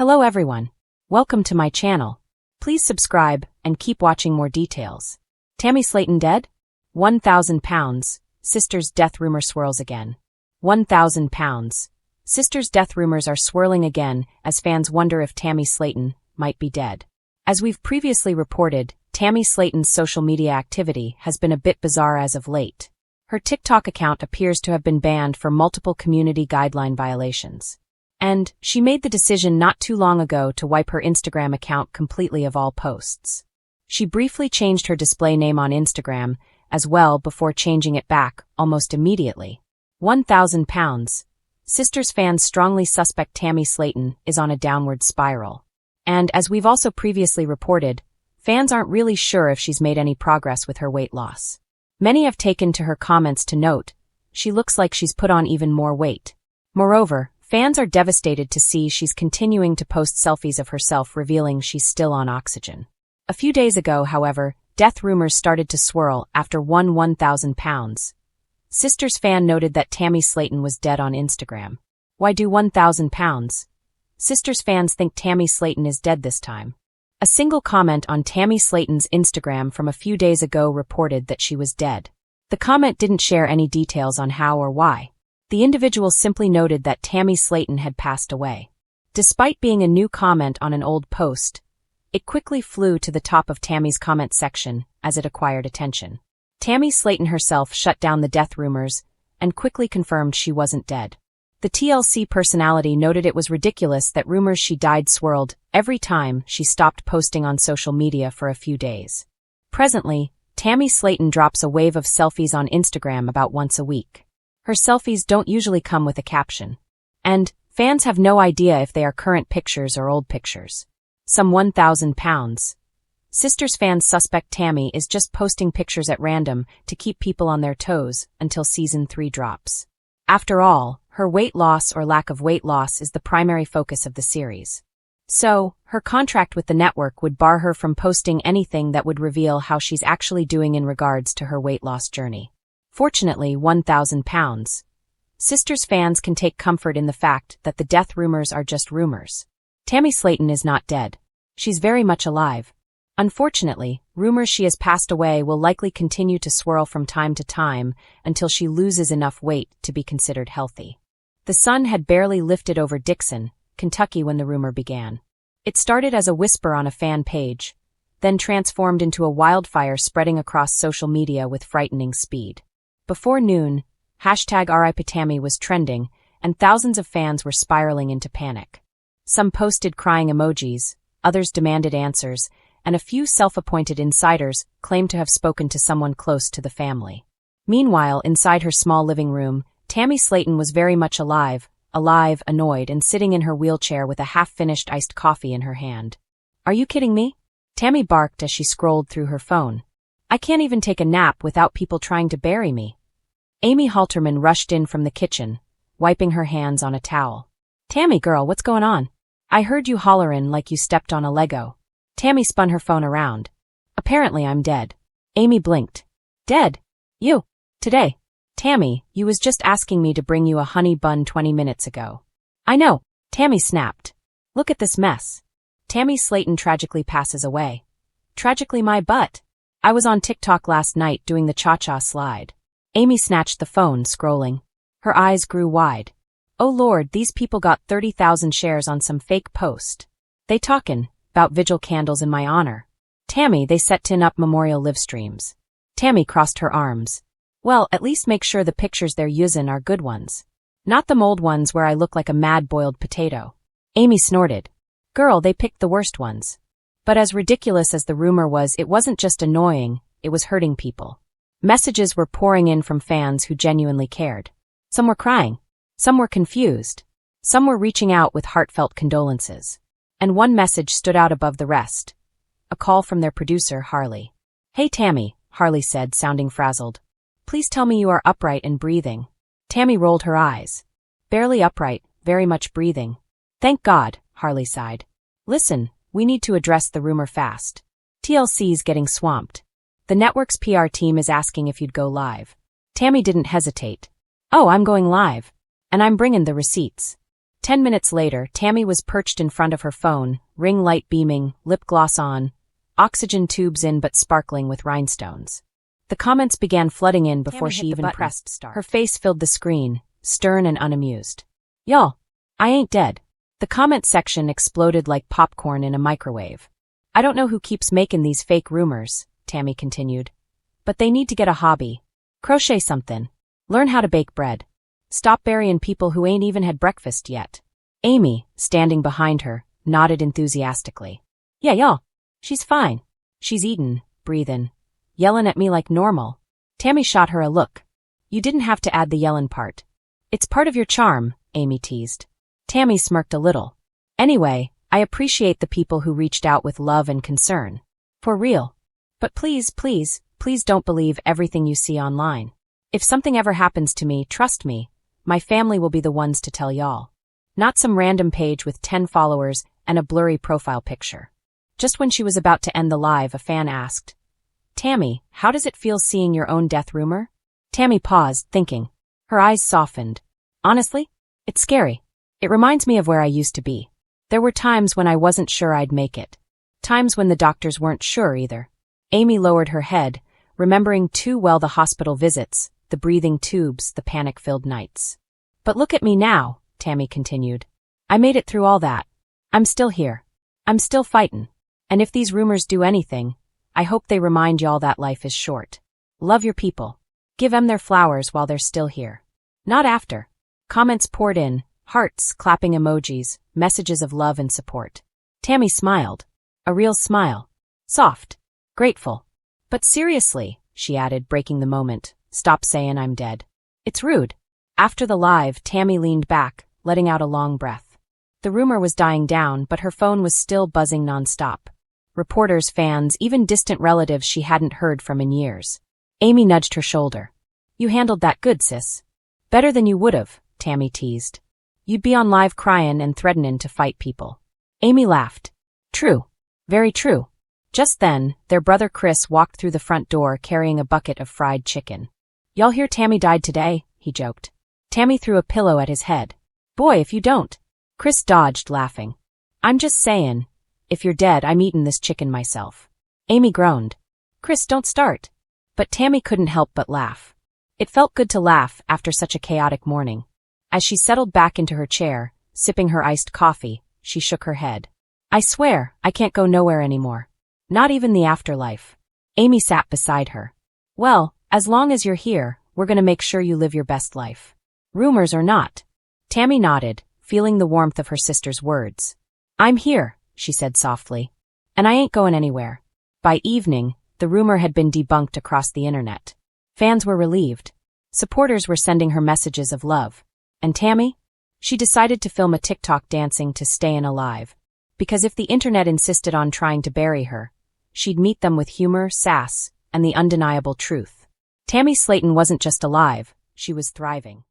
Hello everyone. Welcome to my channel. Please subscribe and keep watching more details. Tammy Slaton dead? £1,000. Sister's death rumor swirls again. £1,000. Sister's death rumors are swirling again as fans wonder if Tammy Slaton might be dead. As we've previously reported, Tammy Slaton's social media activity has been a bit bizarre as of late. Her TikTok account appears to have been banned for multiple community guideline violations. And she made the decision not too long ago to wipe her Instagram account completely of all posts. She briefly changed her display name on Instagram as well before changing it back almost immediately. £1,000. Sister's fans strongly suspect Tammy Slaton is on a downward spiral. And as we've also previously reported, fans aren't really sure if she's made any progress with her weight loss. Many have taken to her comments to note, she looks like she's put on even more weight. Moreover, fans are devastated to see she's continuing to post selfies of herself revealing she's still on oxygen. A few days ago, however, death rumors started to swirl after £1,000. Sister's fan noted that Tammy Slaton was dead on Instagram. Why do £1,000? Sister's fans think Tammy Slaton is dead this time. A single comment on Tammy Slaton's Instagram from a few days ago reported that she was dead. The comment didn't share any details on how or why. The individual simply noted that Tammy Slaton had passed away. Despite being a new comment on an old post, it quickly flew to the top of Tammy's comment section as it acquired attention. Tammy Slaton herself shut down the death rumors and quickly confirmed she wasn't dead. The TLC personality noted it was ridiculous that rumors she died swirled every time she stopped posting on social media for a few days. Presently, Tammy Slaton drops a wave of selfies on Instagram about once a week. Her selfies don't usually come with a caption. And fans have no idea if they are current pictures or old pictures. Some £1,000. Sister's fans suspect Tammy is just posting pictures at random to keep people on their toes until Season 3 drops. After all, her weight loss or lack of weight loss is the primary focus of the series. So, her contract with the network would bar her from posting anything that would reveal how she's actually doing in regards to her weight loss journey. Fortunately, £1,000. Sister's fans can take comfort in the fact that the death rumors are just rumors. Tammy Slaton is not dead. She's very much alive. Unfortunately, rumors she has passed away will likely continue to swirl from time to time until she loses enough weight to be considered healthy. The sun had barely lifted over Dixon, Kentucky when the rumor began. It started as a whisper on a fan page, then transformed into a wildfire spreading across social media with frightening speed. Before noon, #RIPTammy was trending, and thousands of fans were spiraling into panic. Some posted crying emojis, others demanded answers, and a few self-appointed insiders claimed to have spoken to someone close to the family. Meanwhile, inside her small living room, Tammy Slaton was very much alive, annoyed, and sitting in her wheelchair with a half-finished iced coffee in her hand. "Are you kidding me?" Tammy barked as she scrolled through her phone. "I can't even take a nap without people trying to bury me." Amy Halterman rushed in from the kitchen, wiping her hands on a towel. "Tammy girl, what's going on? I heard you hollerin' like you stepped on a Lego." Tammy spun her phone around. "Apparently I'm dead." Amy blinked. "Dead? You? Today?" "Tammy, you was just asking me to bring you a honey bun 20 minutes ago." "I know," Tammy snapped. "Look at this mess." Tammy Slaton tragically passes away. "Tragically my butt. I was on TikTok last night doing the cha-cha slide." Amy snatched the phone, scrolling. Her eyes grew wide. "Oh Lord, these people got 30,000 shares on some fake post. They talkin' 'bout vigil candles in my honor. Tammy, they settin' up memorial live streams." Tammy crossed her arms. "Well, at least make sure the pictures they're usin' are good ones. Not them old ones where I look like a mad boiled potato." Amy snorted. "Girl, they picked the worst ones." But as ridiculous as the rumor was, it wasn't just annoying, it was hurting people. Messages were pouring in from fans who genuinely cared. Some were crying. Some were confused. Some were reaching out with heartfelt condolences. And one message stood out above the rest. A call from their producer, Harley. "Hey Tammy," Harley said, sounding frazzled. "Please tell me you are upright and breathing." Tammy rolled her eyes. "Barely upright, very much breathing." "Thank God," Harley sighed. "Listen, we need to address the rumor fast. TLC's getting swamped. The network's PR team is asking if you'd go live." Tammy didn't hesitate. "Oh, I'm going live. And I'm bringing the receipts." 10 minutes later, Tammy was perched in front of her phone, ring light beaming, lip gloss on, oxygen tubes in but sparkling with rhinestones. The comments began flooding in before she even pressed start. Her face filled the screen, stern and unamused. "Y'all, I ain't dead." The comment section exploded like popcorn in a microwave. "I don't know who keeps making these fake rumors," Tammy continued, "but they need to get a hobby. Crochet something. Learn how to bake bread. Stop burying people who ain't even had breakfast yet." Amy, standing behind her, nodded enthusiastically. "Yeah, y'all. She's fine. She's eatin', breathin', yellin' at me like normal." Tammy shot her a look. "You didn't have to add the yellin' part. It's part of your charm," Amy teased. Tammy smirked a little. "Anyway, I appreciate the people who reached out with love and concern. For real. But please, please, please don't believe everything you see online. If something ever happens to me, trust me, my family will be the ones to tell y'all. Not some random page with 10 followers and a blurry profile picture." Just when she was about to end the live, a fan asked, "Tammy, how does it feel seeing your own death rumor?" Tammy paused, thinking. Her eyes softened. "Honestly, it's scary. It reminds me of where I used to be. There were times when I wasn't sure I'd make it. Times when the doctors weren't sure either." Amy lowered her head, remembering too well the hospital visits, the breathing tubes, the panic-filled nights. "But look at me now," Tammy continued. "I made it through all that. I'm still here. I'm still fightin'. And if these rumors do anything, I hope they remind y'all that life is short. Love your people. Give 'em their flowers while they're still here. Not after." Comments poured in, hearts, clapping emojis, messages of love and support. Tammy smiled. A real smile. Soft. Grateful. "But seriously," she added, breaking the moment, "stop saying I'm dead. It's rude." After the live, Tammy leaned back, letting out a long breath. The rumor was dying down, but her phone was still buzzing nonstop. Reporters, fans, even distant relatives she hadn't heard from in years. Amy nudged her shoulder. "You handled that good, sis. Better than you would've," Tammy teased. "You'd be on live cryin' and threatenin' to fight people." Amy laughed. "True. Very true." Just then, their brother Chris walked through the front door carrying a bucket of fried chicken. "Y'all hear Tammy died today?" he joked. Tammy threw a pillow at his head. "Boy, if you don't." Chris dodged, laughing. "I'm just sayin', if you're dead, I'm eatin' this chicken myself." Amy groaned. "Chris, don't start." But Tammy couldn't help but laugh. It felt good to laugh after such a chaotic morning. As she settled back into her chair, sipping her iced coffee, she shook her head. "I swear, I can't go nowhere anymore. Not even the afterlife." Amy sat beside her. "Well, as long as you're here, we're gonna make sure you live your best life. Rumors or not." Tammy nodded, feeling the warmth of her sister's words. "I'm here," she said softly. "And I ain't going anywhere." By evening, the rumor had been debunked across the internet. Fans were relieved. Supporters were sending her messages of love. And Tammy? She decided to film a TikTok dancing to staying alive. Because if the internet insisted on trying to bury her, she'd meet them with humor, sass, and the undeniable truth. Tammy Slaton wasn't just alive, she was thriving.